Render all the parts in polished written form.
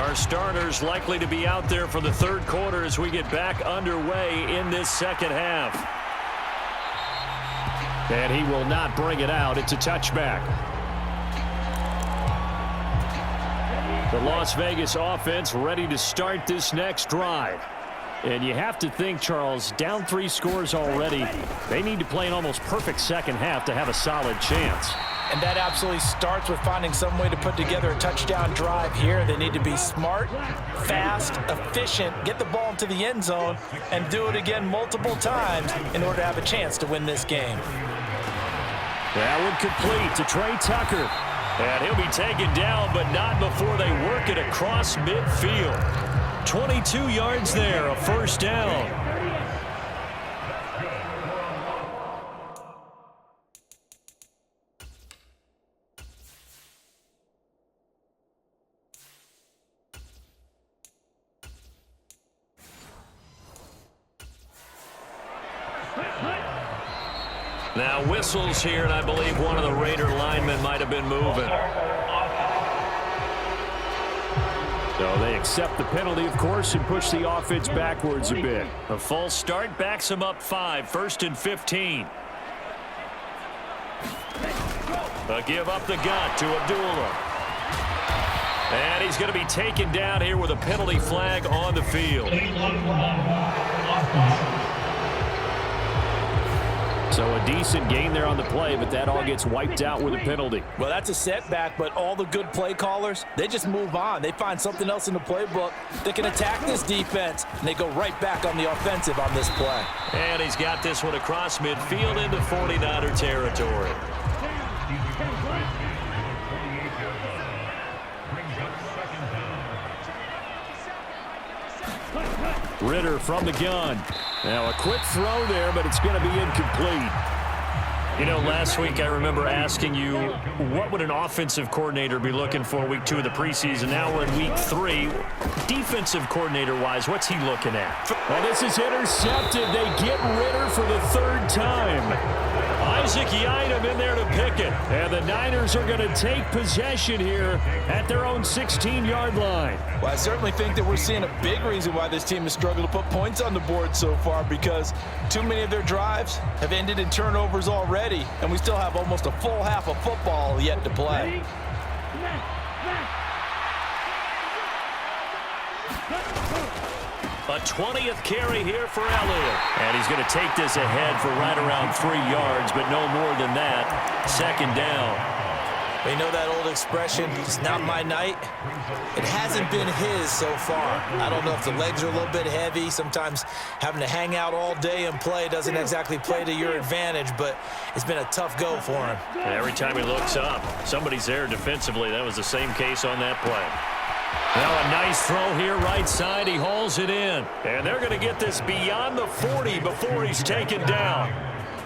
Our starters likely to be out there for the third quarter as we get back underway in this second half. And he will not bring it out. It's a touchback. The Las Vegas offense ready to start this next drive. And you have to think, Charles, down 3 scores already. They need to play an almost perfect second half to have a solid chance. And that absolutely starts with finding some way to put together a touchdown drive here. They need to be smart, fast, efficient, get the ball into the end zone, and do it again multiple times in order to have a chance to win this game. That one complete to Trey Tucker. And he'll be taken down, but not before they work it across midfield. 22 yards there, a first down. Now whistles here, and I believe one of the Raider linemen might have been moving. So they accept the penalty, of course, and push the offense backwards a bit. A false start backs them up 5, 1st and 15. A give up the gut to Abdullah. And he's going to be taken down here with a penalty flag on the field. So a decent gain there on the play, but that all gets wiped out with a penalty. Well, that's a setback, but all the good play callers, they just move on. They find something else in the playbook that can attack this defense, and they go right back on the offensive on this play. And he's got this one across midfield into 49er territory. Ritter from the gun. Now a quick throw there, but it's going to be incomplete. You know, last week I remember asking you, what would an offensive coordinator be looking for week 2 of the preseason? Now we're in week 3. Defensive coordinator-wise, what's he looking at? Well, this is intercepted. They get Ritter for the 3rd time. Isaac Yiadom in there to pick it. And the Niners are going to take possession here at their own 16-yard line. Well, I certainly think that we're seeing a big reason why this team has struggled to put points on the board so far, because too many of their drives have ended in turnovers already, and we still have almost a full half of football yet to play. A 20th carry here for Elliott. And he's going to take this ahead for right around 3 yards, but no more than that. 2nd down. You know that old expression, it's not my night? It hasn't been his so far. I don't know if the legs are a little bit heavy. Sometimes having to hang out all day and play doesn't exactly play to your advantage, but it's been a tough go for him. Every time he looks up, somebody's there defensively. That was the same case on that play. Now a nice throw here right side. He hauls it in. And they're going to get this beyond the 40 before he's taken down.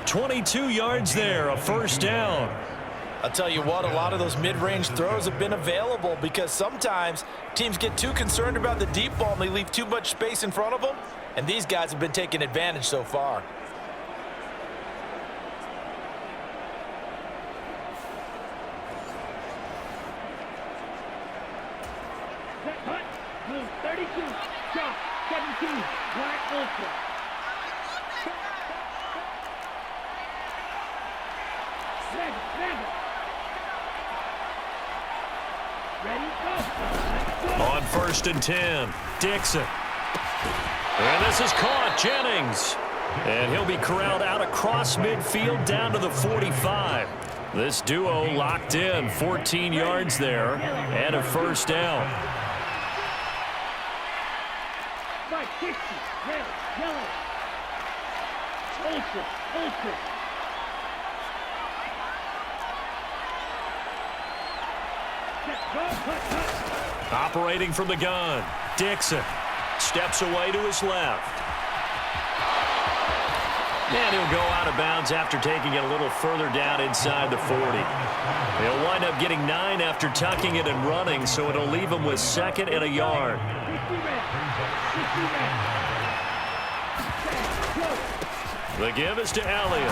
22 yards there, a first down. I'll tell you what, a lot of those mid-range throws have been available because sometimes teams get too concerned about the deep ball and they leave too much space in front of them, and these guys have been taking advantage so far. Blue 32, shot 17, black ultra. Ready, go. On 1st and 10, Dixon. And this is caught, Jennings. And he'll be corralled out across midfield down to the 45. This duo locked in, 14 yards there, and a first down. Right, 60, red, yellow. Ultra, ultra. Operating from the gun, Dixon steps away to his left. And he'll go out of bounds after taking it a little further down inside the 40. He'll wind up getting 9 after tucking it and running, so it'll leave him with 2nd and a yard. The give is to Elliott.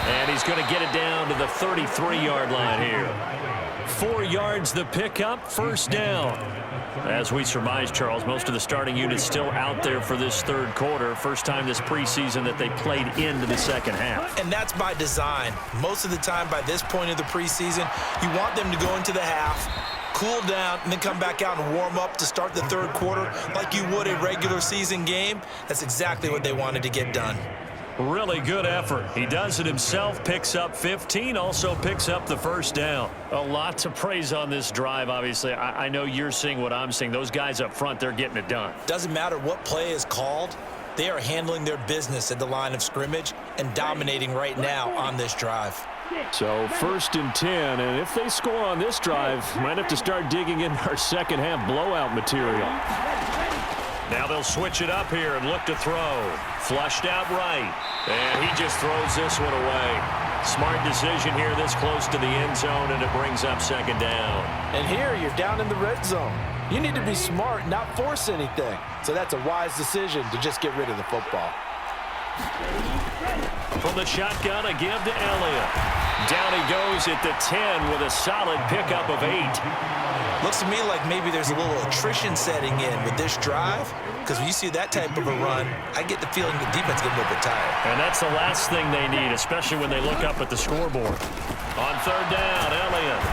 And he's going to get it down to the 33-yard line here. 4 yards the pickup, first down. As we surmise, Charles, most of the starting units still out there for this third quarter. First time this preseason that they played into the second half. And that's by design. Most of the time by this point of the preseason, you want them to go into the half, cool down, and then come back out and warm up to start the third quarter like you would a regular season game. That's exactly what they wanted to get done. Really good effort. He does it himself, picks up 15, also picks up the first down. A lot to praise on this drive, obviously. I know you're seeing what I'm seeing. Those guys up front, they're getting it done. Doesn't matter what play is called. They are handling their business at the line of scrimmage and dominating right now on this drive. So 1st and 10, and if they score on this drive, might have to start digging in our second half blowout material. Now they'll switch it up here and look to throw. Flushed out right. And he just throws this one away. Smart decision here this close to the end zone, and it brings up second down. And here you're down in the red zone. You need to be smart, not force anything. So that's a wise decision to just get rid of the football. From the shotgun, a give to Elliott. Down he goes at the 10 with a solid pickup of 8. Looks to me like maybe there's a little attrition setting in with this drive, because when you see that type of a run, I get the feeling the defense gets a little bit tired. And that's the last thing they need, especially when they look up at the scoreboard. On third down, Elliott.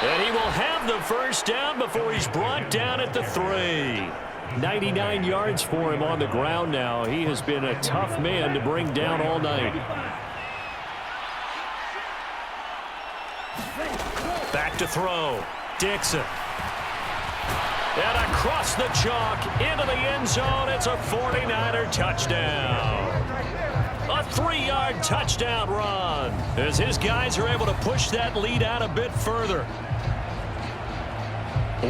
And he will have the first down before he's brought down at the 3. 99 yards for him on the ground now. He has been a tough man to bring down all night. Back to throw. Dixon. And across the chalk into the end zone. It's a 49er touchdown. A 3-yard touchdown run as his guys are able to push that lead out a bit further.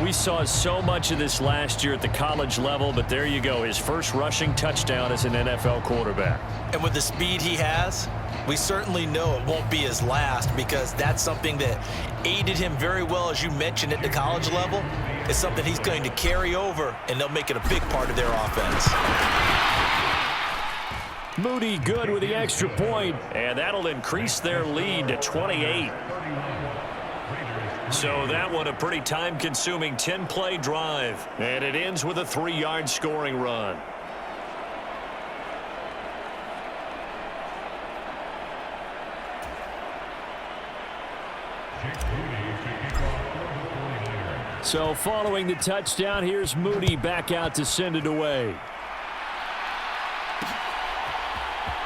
We saw so much of this last year at the college level, but there you go. His first rushing touchdown as an NFL quarterback. And with the speed he has, we certainly know it won't be his last, because that's something that aided him very well, as you mentioned, at the college level. It's something he's going to carry over, and they'll make it a big part of their offense. Moody good with the extra point. And that'll increase their lead to 28. So that one a pretty time-consuming 10-play drive. And it ends with a 3-yard scoring run. So following the touchdown, here's Moody back out to send it away.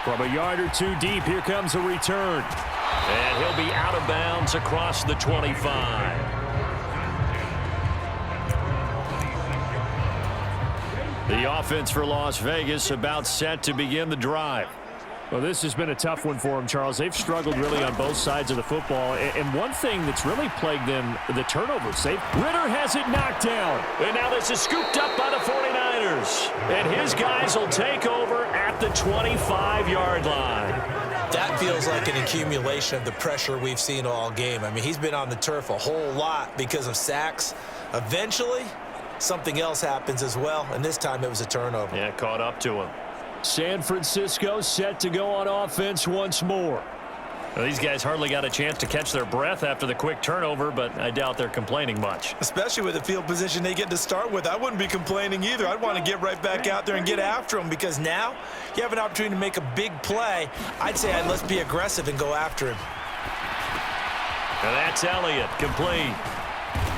From a yard or two deep, here comes a return. And he'll be out of bounds across the 25. The offense for Las Vegas about set to begin the drive. Well, this has been a tough one for them, Charles. They've struggled really on both sides of the football. And one thing that's really plagued them, the turnovers. Ritter has it knocked down. And now this is scooped up by the 49ers. And his guys will take over at the 25-yard line. That feels like an accumulation of the pressure we've seen all game. I mean, he's been on the turf a whole lot because of sacks. Eventually, something else happens as well, and this time it was a turnover. Yeah, caught up to him. San Francisco set to go on offense once more. Well, these guys hardly got a chance to catch their breath after the quick turnover, but I doubt they're complaining much. Especially with the field position they get to start with. I wouldn't be complaining either. I'd want to get right back out there and get after them, because now you have an opportunity to make a big play. I'd say let's be aggressive and go after him. And that's Elliott, complete.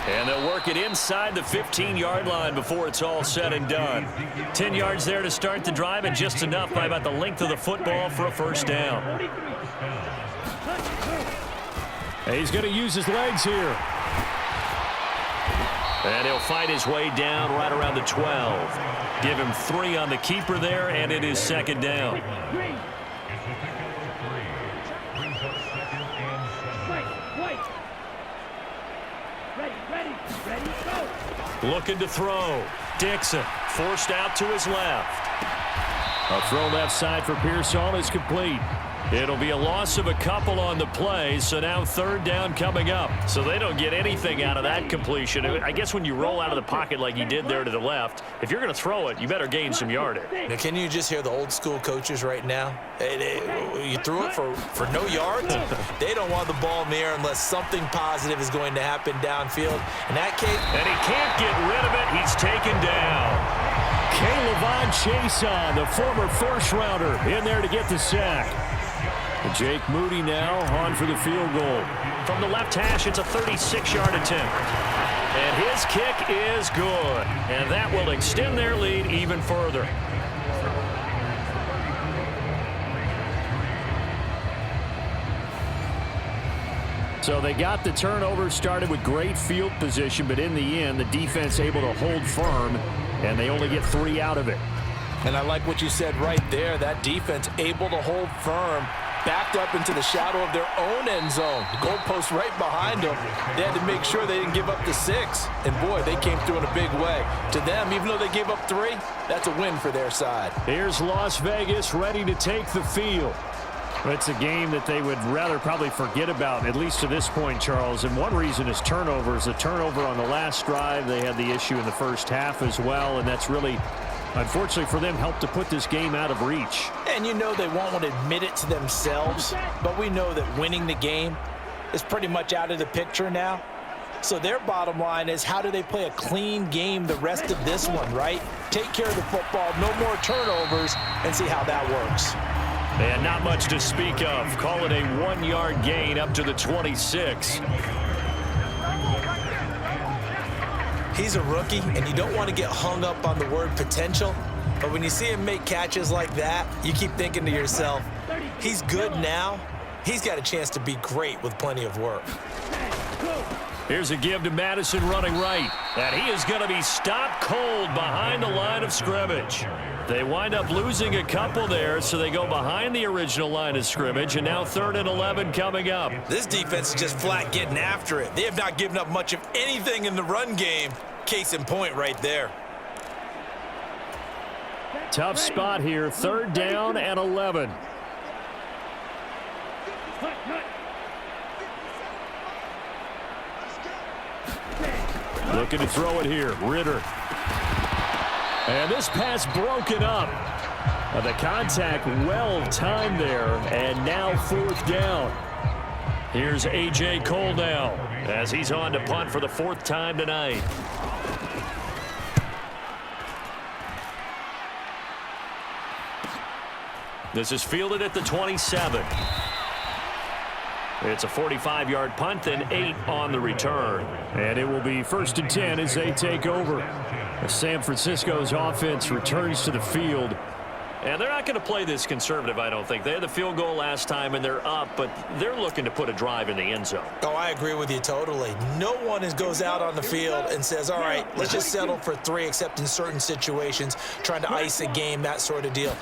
And they'll work it inside the 15-yard line before it's all said and done. 10 yards there to start the drive, and just enough by about the length of the football for a first down. He's going to use his legs here. And he'll fight his way down right around the 12. Give him 3 on the keeper there, and it is second down. Looking to throw. Dixon forced out to his left. A throw left side for Pearsall is complete. It'll be a loss of a couple on the play, so now third down coming up. So they don't get anything out of that completion. I guess when you roll out of the pocket like you did there to the left, if you're going to throw it, you better gain some yardage. Now, can you just hear the old school coaches right now? You threw it for no yards? They don't want the ball in the air unless something positive is going to happen downfield. In that case, and he can't get rid of it. He's taken down. K'Lavon Chason, the former first-rounder, in there to get the sack. Jake Moody now on for the field goal. From the left hash, it's a 36-yard attempt. And his kick is good. And that will extend their lead even further. So they got the turnover started with great field position, but in the end, the defense able to hold firm, and they only get 3 out of it. and I like what you said right there, that defense able to hold firm, backed up into the shadow of their own end zone. The goalpost right behind them. They had to make sure they didn't give up the 6. And, boy, they came through in a big way. To them, even though they gave up 3, that's a win for their side. Here's Las Vegas ready to take the field. It's a game that they would rather probably forget about, at least to this point, Charles. And one reason is turnovers. A turnover on the last drive. They had the issue in the first half as well, and that's really, unfortunately for them, helped to put this game out of reach. And you know they won't want to admit it to themselves, but we know that winning the game is pretty much out of the picture now. So their bottom line is, how do they play a clean game the rest of this one, right? Take care of the football, no more turnovers, and see how that works. And not much to speak of. Call it a 1-yard gain up to the 26. He's a rookie, and you don't want to get hung up on the word potential. But when you see him make catches like that, you keep thinking to yourself, he's good now. He's got a chance to be great with plenty of work. Here's a give to Madison running right. And he is going to be stopped cold behind the line of scrimmage. They wind up losing a couple there, so they go behind the original line of scrimmage, and now 3rd and 11 coming up. This defense is just flat getting after it. They have not given up much of anything in the run game. Case in point right there. Tough spot here, 3rd down and 11. Looking to throw it here, Ritter. And this pass broken up. The contact well timed there, and now 4th down. Here's A.J. Cole now, as he's on to punt for the 4th time tonight. This is fielded at the 27. It's a 45-yard punt, then 8 on the return. And it will be 1st and 10 as they take over. San Francisco's offense returns to the field. And they're not going to play this conservative, I don't think. They had the field goal last time, and they're up, but they're looking to put a drive in the end zone. Oh, I agree with you totally. No one goes out on the field and says, all right, let's just settle for 3, except in certain situations, trying to ice a game, that sort of deal.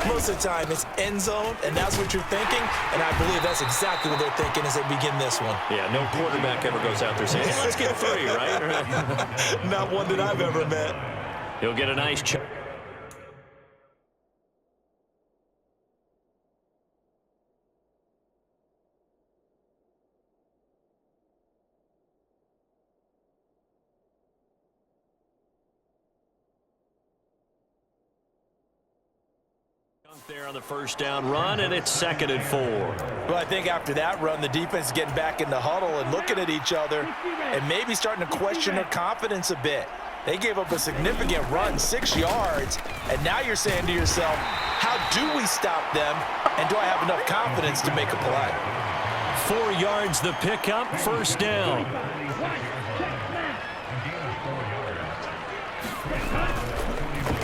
Most of the time, it's end zone, and that's what you're thinking, and I believe that's exactly what they're thinking as they begin this one. Yeah, no quarterback ever goes out there saying, hey, let's get 3, right? Not one that I've ever met. He'll get a nice check. There on the 1st down run, and it's 2nd and 4. Well, I think after that run, the defense is getting back in the huddle and looking at each other and maybe starting to question their confidence a bit. They gave up a significant run, 6 yards, and now you're saying to yourself, how do we stop them, and do I have enough confidence to make a play? 4 yards the pickup, 1st down.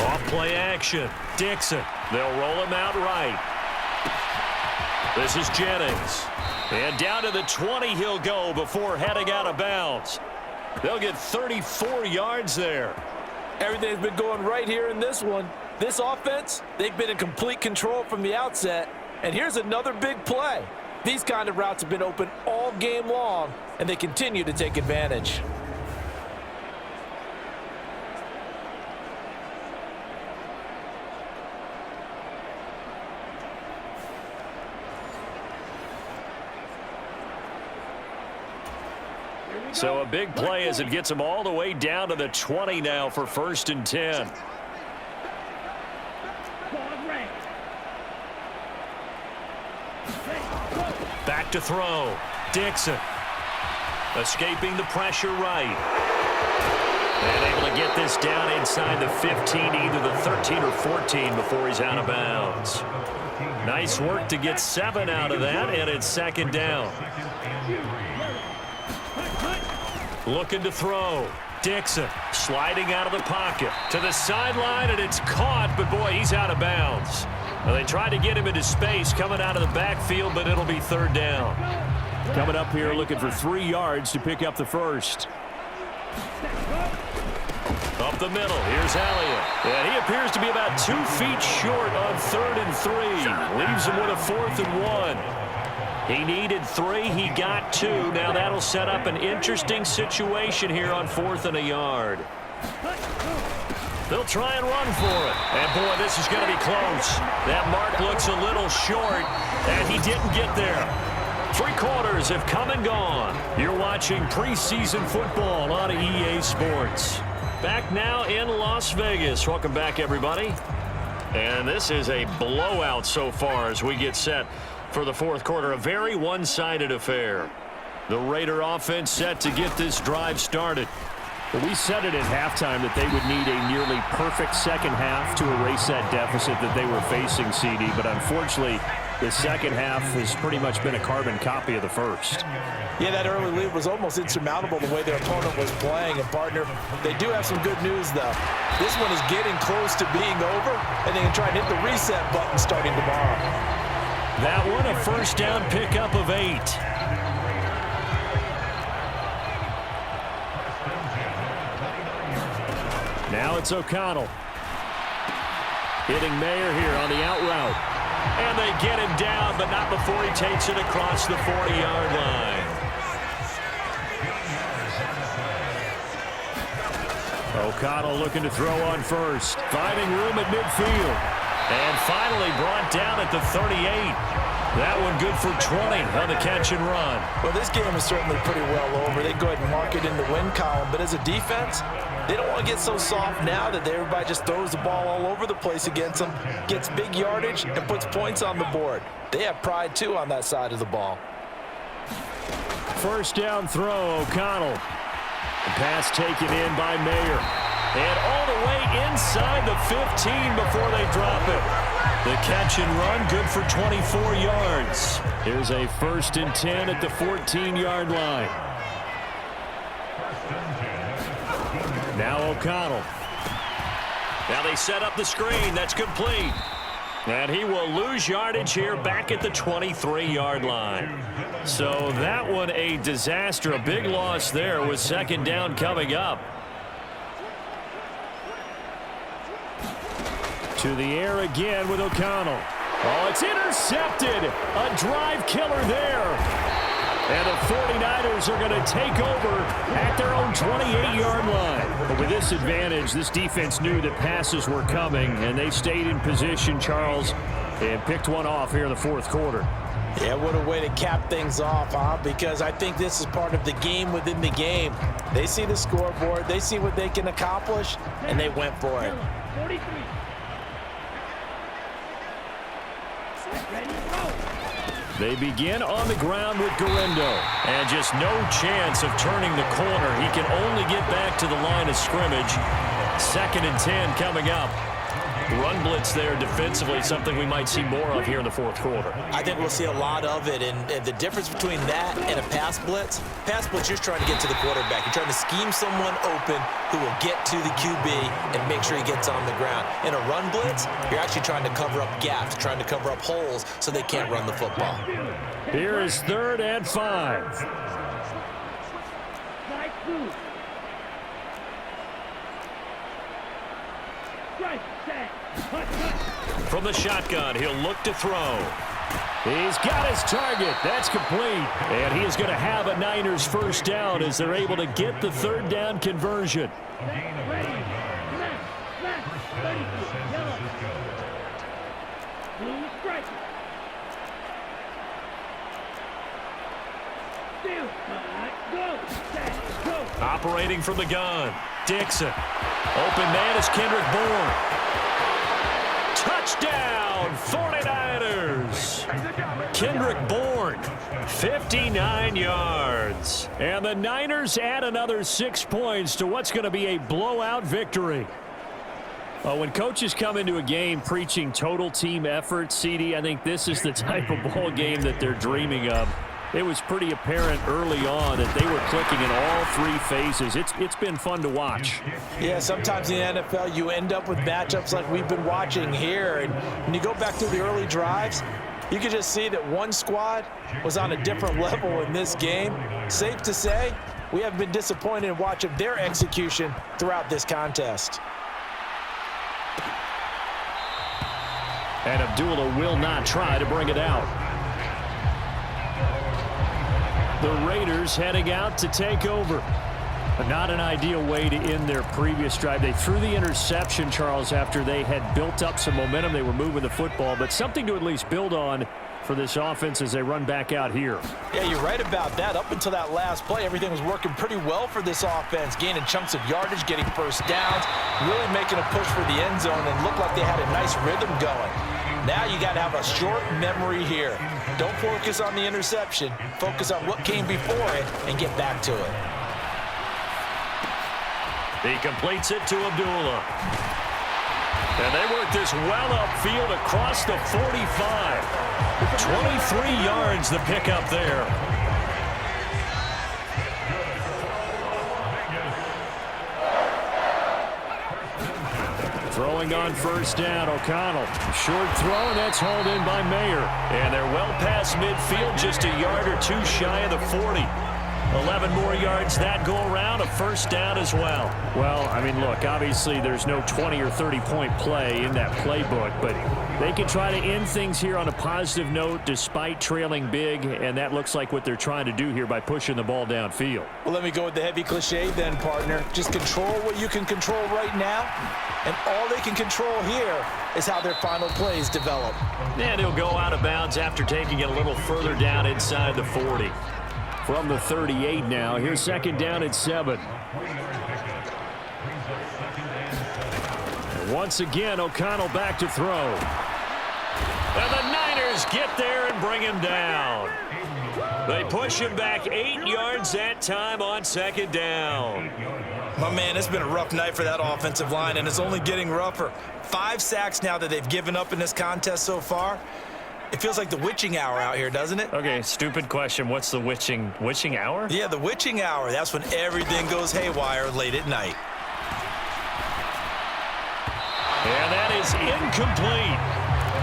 Off play action. Dixon. They'll roll him out right. This is Jennings. And down to the 20 he'll go before heading out of bounds. They'll get 34 yards there. Everything's been going right here in this one. This offense, they've been in complete control from the outset. And here's another big play. These kind of routes have been open all game long, and they continue to take advantage. So a big play as it gets them all the way down to the 20 now for 1st and 10. Back to throw. Dixon. Escaping the pressure right. And able to get this down inside the 15, either the 13 or 14 before he's out of bounds. Nice work to get 7 out of that, and it's second down. Looking to throw. Dixon sliding out of the pocket to the sideline, and it's caught, but boy, he's out of bounds. Well, they tried to get him into space coming out of the backfield, but it'll be third down. Coming up here looking for 3 yards to pick up the first. Up the middle, here's Elliott. And he appears to be about 2 feet short on 3rd and 3. Leaves him with a 4th and 1. He needed 3, he got 2. Now that'll set up an interesting situation here on 4th and a yard. They'll try and run for it. And boy, this is going to be close. That mark looks a little short, and he didn't get there. 3 quarters have come and gone. You're watching preseason football on EA Sports. Back now in Las Vegas. Welcome back, everybody. And this is a blowout so far as we get set for the 4th quarter. A very one-sided affair. The Raider offense set to get this drive started. Well, we said it at halftime that they would need a nearly perfect second half to erase that deficit that they were facing, CD. But unfortunately, the second half has pretty much been a carbon copy of the first. Yeah, that early lead was almost insurmountable the way their opponent was playing. And, partner, they do have some good news, though. This one is getting close to being over, and they can try and hit the reset button starting tomorrow. That one a first down pickup of 8. Now it's O'Connell. Hitting Mayer here on the out route. And they get him down, but not before he takes it across the 40-yard line. O'Connell looking to throw on first. Finding room at midfield. And finally brought down at the 38. That one good for 20 on the catch and run. Well, this game is certainly pretty well over. They go ahead and mark it in the win column. But as a defense, they don't want to get so soft now that everybody just throws the ball all over the place against them, gets big yardage, and puts points on the board. They have pride, too, on that side of the ball. First down throw, O'Connell. The pass taken in by Mayer. And all the way inside the 15 before they drop it. The catch and run good for 24 yards. Here's a 1st and 10 at the 14-yard line. Now O'Connell. Now they set up the screen. That's complete. And he will lose yardage here back at the 23-yard line. So that one a disaster. A big loss there with second down coming up. To the air again with O'Connell. Oh, it's intercepted. A drive killer there. And the 49ers are going to take over at their own 28-yard line. But with this advantage, this defense knew that passes were coming, and they stayed in position, Charles, and picked one off here in the 4th quarter. Yeah, what a way to cap things off, huh? Because I think this is part of the game within the game. They see the scoreboard, they see what they can accomplish, and they went for it. 43. Ready to go. They begin on the ground with Garendo. And just no chance of turning the corner. He can only get back to the line of scrimmage. 2nd and 10 coming up. Run blitz there defensively, something we might see more of here in the 4th quarter. I think we'll see a lot of it, and the difference between that and a pass blitz, you're trying to get to the quarterback. You're trying to scheme someone open who will get to the QB and make sure he gets on the ground. In a run blitz, you're actually trying to cover up gaps, trying to cover up holes so they can't run the football. Here is 3rd and 5. Side 2. Strike, set. From the shotgun, he'll look to throw. He's got his target. That's complete. And he is going to have a Niners first down as they're able to get the 3rd down conversion. Ready. Smash. Smash. 32. Yellow. Blue strike. Still. Go. Set. Go. Operating from the gun. Dixon. Open man is Kendrick Bourne. Touchdown, 49ers. Kendrick Bourne 59 yards. And the Niners add another 6 points to what's going to be a blowout victory. When coaches come into a game preaching total team effort, CD, I think this is the type of ball game that they're dreaming of. It was pretty apparent early on that they were clicking in all three phases. It's been fun to watch. Yeah, sometimes in the NFL you end up with matchups like we've been watching here. And when you go back through the early drives, you can just see that one squad was on a different level in this game. Safe to say, we have been disappointed in watching their execution throughout this contest. And Abdullah will not try to bring it out. The Raiders heading out to take over. But not an ideal way to end their previous drive. They threw the interception, Charles, after they had built up some momentum. They were moving the football, but something to at least build on for this offense as they run back out here. Yeah, you're right about that. Up until that last play, everything was working pretty well for this offense, gaining chunks of yardage, getting first downs, really making a push for the end zone, and looked like they had a nice rhythm going. Now you got to have a short memory here. Don't focus on the interception. Focus on what came before it and get back to it. He completes it to Abdullah. And they work this well upfield across the 45. 23 yards the pickup there. Throwing on first down, O'Connell. Short throw, and that's hauled in by Mayer. And they're well past midfield, just a yard or two shy of the 40. 11 more yards that go around, a first down as well. Well, I mean, look, obviously there's no 20 or 30-point play in that playbook, but they can try to end things here on a positive note despite trailing big, and that looks like what they're trying to do here by pushing the ball downfield. Well, let me go with the heavy cliche then, partner. Just control what you can control right now, and all they can control here is how their final plays develop. And he'll go out of bounds after taking it a little further down inside the 40. From the 38 now, here's second down at 7. And once again, O'Connell back to throw. And the Niners get there and bring him down. They push him back 8 yards that time on second down. My man, it's been a rough night for that offensive line, and it's only getting rougher. 5 sacks now that they've given up in this contest so far. It feels like the witching hour out here, doesn't it? Okay, stupid question. What's the witching hour? Yeah, the witching hour. That's when everything goes haywire late at night. And that is incomplete.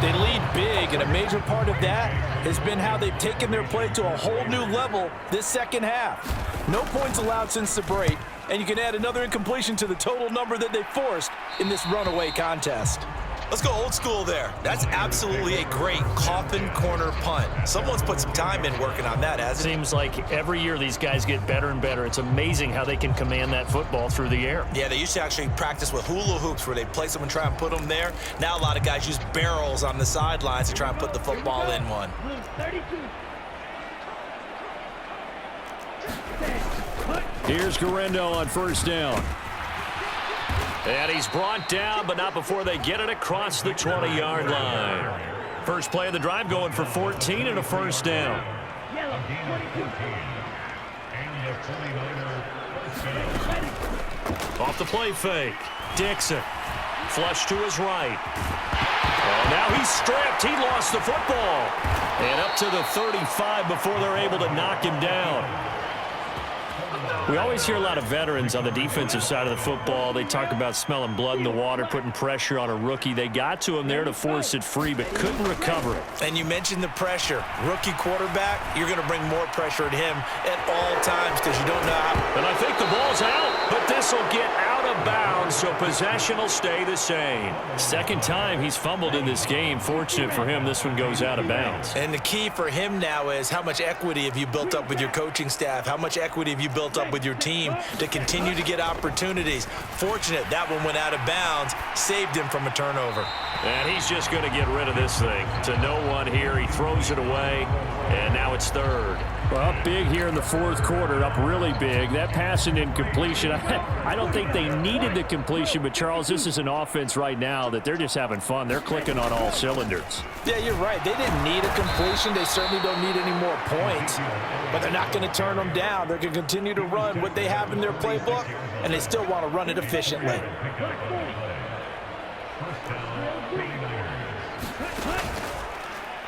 They lead big, and a major part of that has been how they've taken their play to a whole new level this second half. No points allowed since the break, and you can add another incompletion to the total number that they forced in this runaway contest. Let's go old school there. That's absolutely a great coffin corner punt. Someone's put some time in working on that, hasn't it? Seems like every year these guys get better and better. It's amazing how they can command that football through the air. Yeah, they used to actually practice with hula hoops where they place them and try and put them there. Now a lot of guys use barrels on the sidelines to try and put the football in one. 32. Here's Garendo on first down. And he's brought down, but not before they get it across the 20-yard line. First play of the drive going for 14 and a first down. Yellow, 22. Off the play fake. Dixon. Flush to his right. And now he's stripped. He lost the football. And up to the 35 before they're able to knock him down. We always hear a lot of veterans on the defensive side of the football. They talk about smelling blood in the water, putting pressure on a rookie. They got to him there to force it free, but couldn't recover it. And you mentioned the pressure. Rookie quarterback, you're going to bring more pressure at him at all times because you don't know how. And I think the ball's out, but this will get out of bounds, so possession will stay the same. Second time he's fumbled in this game. Fortunate for him, this one goes out of bounds. And the key for him now is how much equity have you built up with your coaching staff? How much equity have you built up with your team to continue to get opportunities? Fortunate that one went out of bounds, saved him from a turnover. And he's just going to get rid of this thing. To no one here, he throws it away, and now it's third. Well, up big here in the fourth quarter, up really big. That pass and incompletion, I don't think they needed the completion, but Charles, this is an offense right now that they're just having fun. They're clicking on all cylinders. Yeah, you're right. They didn't need a completion. They certainly don't need any more points, but they're not going to turn them down. They're going to continue to run what they have in their playbook, and they still want to run it efficiently.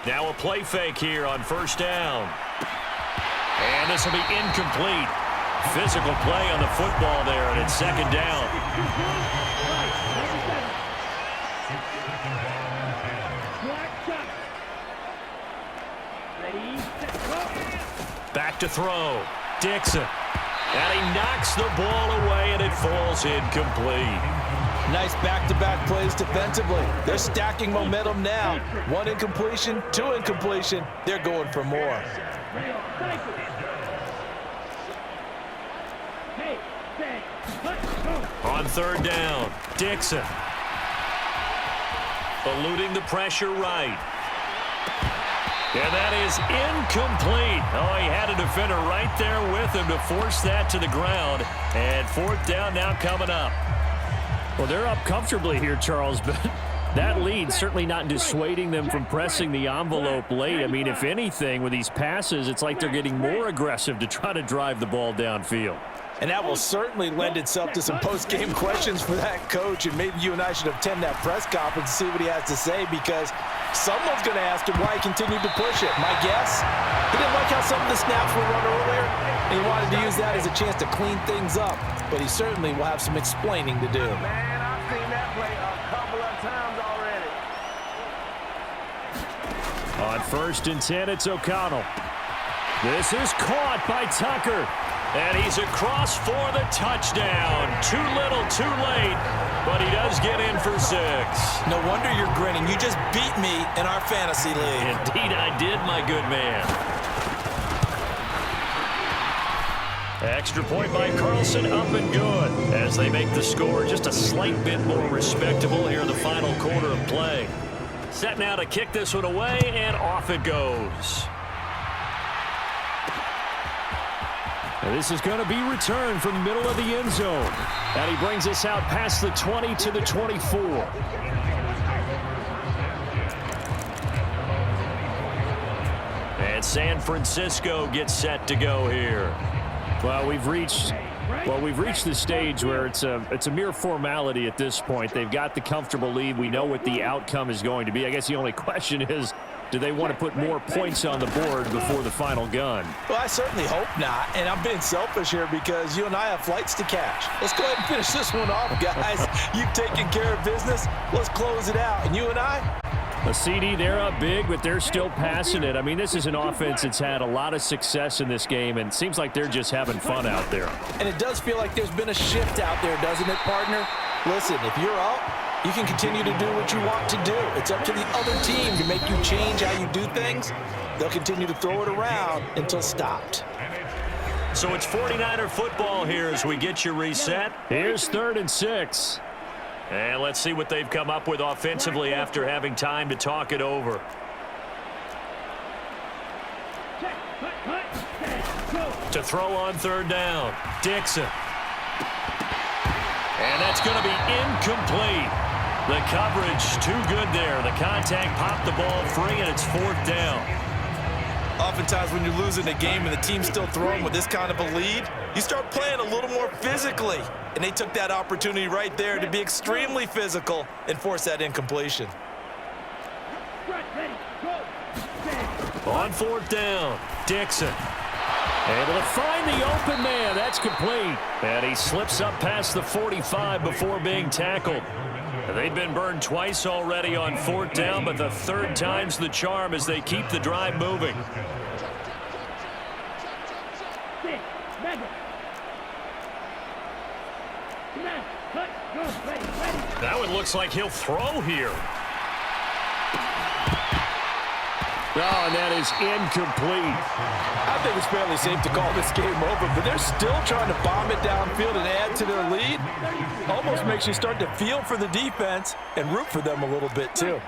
Now a play fake here on first down. And this will be incomplete. Physical play on the football there, and it's second down. Back to throw. Dixon. And he knocks the ball away, and it falls incomplete. Nice back-to-back plays defensively. They're stacking momentum now. One incompletion, two incompletion. They're going for more. On third down, Dixon. Eluding the pressure right. And that is incomplete. Oh, he had a defender right there with him to force that to the ground. And fourth down now coming up. Well, they're up comfortably here, Charles, but that lead certainly not dissuading them from pressing the envelope late. I mean, if anything, with these passes, it's like they're getting more aggressive to try to drive the ball downfield. And that will certainly lend itself to some post-game questions for that coach. And maybe you and I should attend that press conference and see what he has to say, because someone's going to ask him why he continued to push it. My guess, he didn't like how some of the snaps were run earlier, and he wanted to use that as a chance to clean things up. But he certainly will have some explaining to do. Man, I've seen that play a couple of times already. On 1st and 10, it's O'Connell. This is caught by Tucker. And he's across for the touchdown. Too little, too late, but he does get in for 6. No wonder you're grinning. You just beat me in our fantasy league. Indeed I did, my good man. Extra point by Carlson, up and good, as they make the score just a slight bit more respectable here in the final quarter of play. Set now to kick this one away, and off it goes. And this is going to be returned from the middle of the end zone. And he brings us out past the 20 to the 24. And San Francisco gets set to go here. Well, we've reached the stage where it's a mere formality at this point. They've got the comfortable lead. We know what the outcome is going to be. I guess the only question is, do they want to put more points on the board before the final gun? Well, I certainly hope not, and I'm being selfish here because you and I have flights to catch. Let's go ahead and finish this one off, guys. You've taken care of business. Let's close it out. And you and I? A CD, they're up big, but they're still passing it. I mean, this is an offense that's had a lot of success in this game, and it seems like they're just having fun out there. And it does feel like there's been a shift out there, doesn't it, partner? Listen, if you're up, you can continue to do what you want to do. It's up to the other team to make you change how you do things. They'll continue to throw it around until stopped. So it's 49er football here as we get you reset. Here's 3rd and 6. And let's see what they've come up with offensively after having time to talk it over. To throw on 3rd down, Dixon. And that's going to be incomplete. The coverage too good there. The contact popped the ball free, and it's 4th down. Oftentimes when you're losing a game and the team's still throwing with this kind of a lead, you start playing a little more physically. And they took that opportunity right there to be extremely physical and force that incompletion. On 4th down, Dixon. Able to find the open man. That's complete. And he slips up past the 45 before being tackled. They've been burned twice already on 4th down, but the 3rd time's the charm as they keep the drive moving. That one looks like he'll throw here. Oh, and that is incomplete. I think it's fairly safe to call this game over, but they're still trying to bomb it downfield and add to their lead. Almost makes you start to feel for the defense and root for them a little bit, too.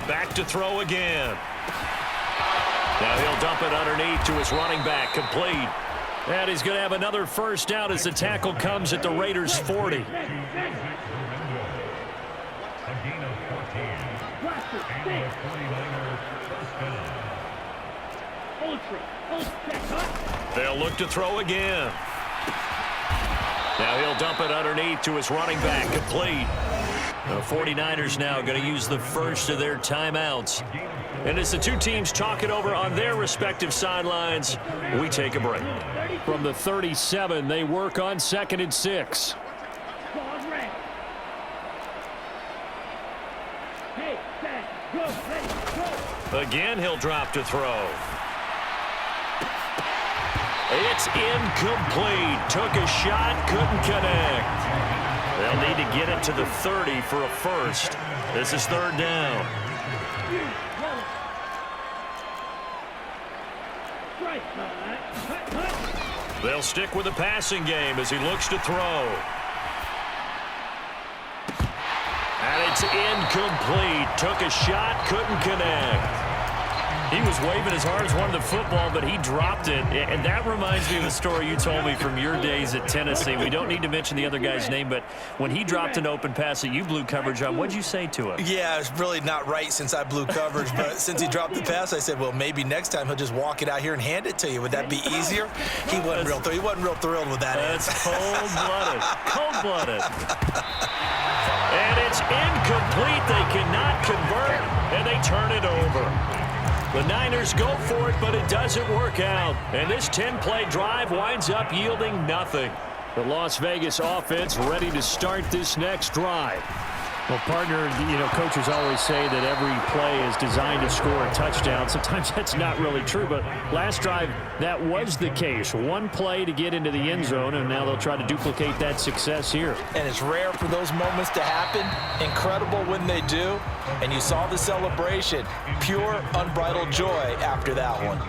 Back to throw again. Now he'll dump it underneath to his running back, complete. And he's going to have another first down as the tackle comes at the Raiders' 40. They'll look to throw again. Now he'll dump it underneath to his running back, complete. The 49ers now going to use the first of their timeouts. And as the two teams talk it over on their respective sidelines, we take a break. From the 37, they work on 2nd and 6. Again, he'll drop to throw. It's incomplete. Took a shot, couldn't connect. They'll need to get it to the 30 for a first. This is 3rd down. They'll stick with the passing game as he looks to throw. And it's incomplete. Took a shot, couldn't connect. He was waving as hard as wanted the football, but he dropped it. And that reminds me of a story you told me from your days at Tennessee. We don't need to mention the other guy's name, but when he dropped an open pass that you blew coverage on, what'd you say to him? Yeah, it's really not right since I blew coverage, but since he dropped the pass, I said, well, maybe next time he'll just walk it out here and hand it to you. Would that be easier? He wasn't real thrilled with that. That's cold-blooded. Cold-blooded. And it's incomplete. They cannot convert, and they turn it over. The Niners go for it, but it doesn't work out. And this 10-play drive winds up yielding nothing. The Las Vegas offense ready to start this next drive. Well, partner, coaches always say that every play is designed to score a touchdown. Sometimes that's not really true, but last drive, that was the case. One play to get into the end zone, and now they'll try to duplicate that success here. And it's rare for those moments to happen. Incredible when they do. And you saw the celebration. Pure, unbridled joy after that one.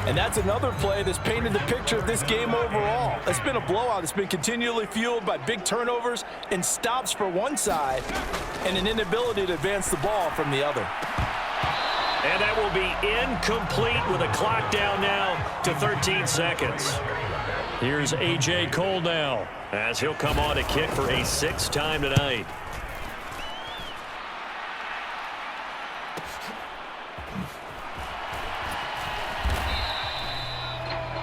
And that's another play that's painted the picture of this game overall. It's been a blowout. It's been continually fueled by big turnovers and stops for one side and an inability to advance the ball from the other. And that will be incomplete with a clock down now to 13 seconds. Here's A.J. Cole now as he'll come on to kick for a 6th time tonight.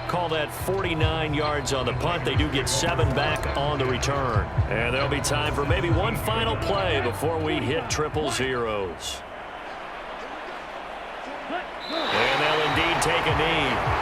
Call that 49 yards on the punt. They do get 7 back on the return. And there'll be time for maybe one final play before we hit triple zeros. And they'll indeed take a knee.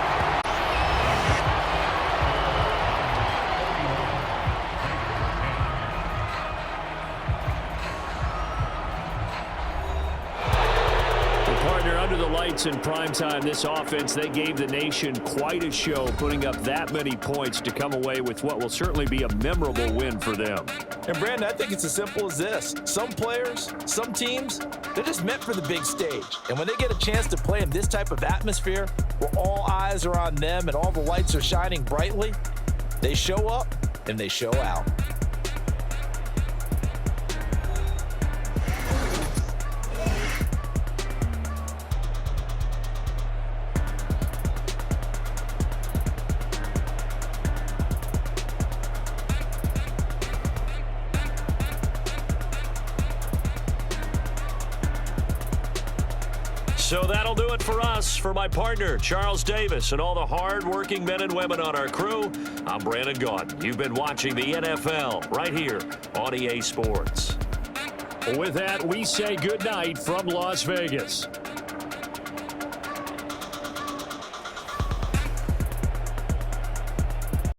Under the lights in primetime, this offense, they gave the nation quite a show, putting up that many points to come away with what will certainly be a memorable win for them. And, Brandon, I think it's as simple as this. Some players, some teams, they're just meant for the big stage. And when they get a chance to play in this type of atmosphere, where all eyes are on them and all the lights are shining brightly, they show up and they show out. So that'll do it for us. For my partner, Charles Davis, and all the hard-working men and women on our crew, I'm Brandon Gaudin. You've been watching the NFL right here on EA Sports. With that, we say goodnight from Las Vegas.